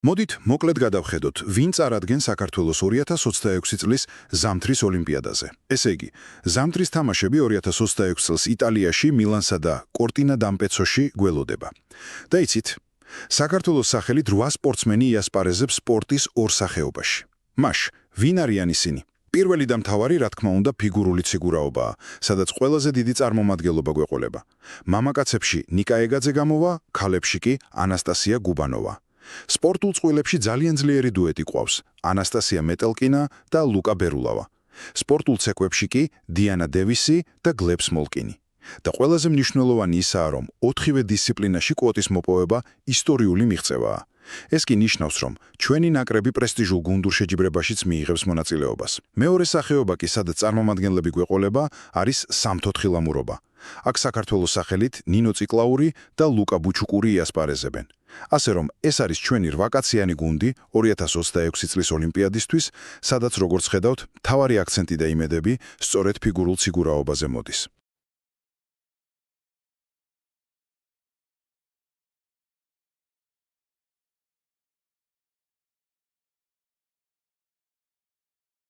მოდით მოკლედ გადავხედოთ, ვინ წარადგენს საქართველოს 2026 წლის ზამთრის ოლიმპიადაზე. ესე იგი, ზამთრის თამაშები 2026 წელს იტალიაში, მილანსა და კორტინა დამპეცოში გველოდება. და იცით, საქართველოს სახელით 8 სპორტსმენი იასპარეზებს სპორტის ორ სახეობაში. მაშ, ვინ არიან ისინი? პირველი და მთავარი, რა თქმა უნდა, ფიგურული ციგურაობაა, სადაც ყველაზე დიდი წარმომადგენლობა გვეყოლება. მამაკაცებში ნიკა ეგაძე გამოვა, ქალებში კი ანასტასია გუბანოვა. სპორტულ წყვილებში ძალიან ძლიერი დუეტი ყავს, ანასტასია მეტელკინა და ლუკა ბერულავა. სპორტულ ცეკვებში კი დიანა დევისი და გლებ სმოლკინი. და ყველაზე მნიშვნელოვანი ისაა, რომ 4-ვე დისციპლინაში კვოტის მოპოვება ისტორიული მიღწევაა. ეს კი ნიშნავს, რომ ჩვენი ნაკრები პრესტიჟულ გუნდურ შეჯიბრებაშიც მიიღებს მონაწილეობას. მეორე სახეობა კი, სადაც წარმომადგენლები გვეყოლება, არის სამთოთხილამურობა. აქ საქართველოს სახელით ნინო ციკლაური და ლუკა ბუჩუკური იასპარეზებენ. ასე რომ, ეს არის ჩვენი 8-კაციანი გუნდი 2026 წლის ოლიმპიადისთვის, სადაც როგორც ხედავთ, მთავარი აქცენტი და იმედები სწორედ ფიგურულ ციგურაობაზე მოდის.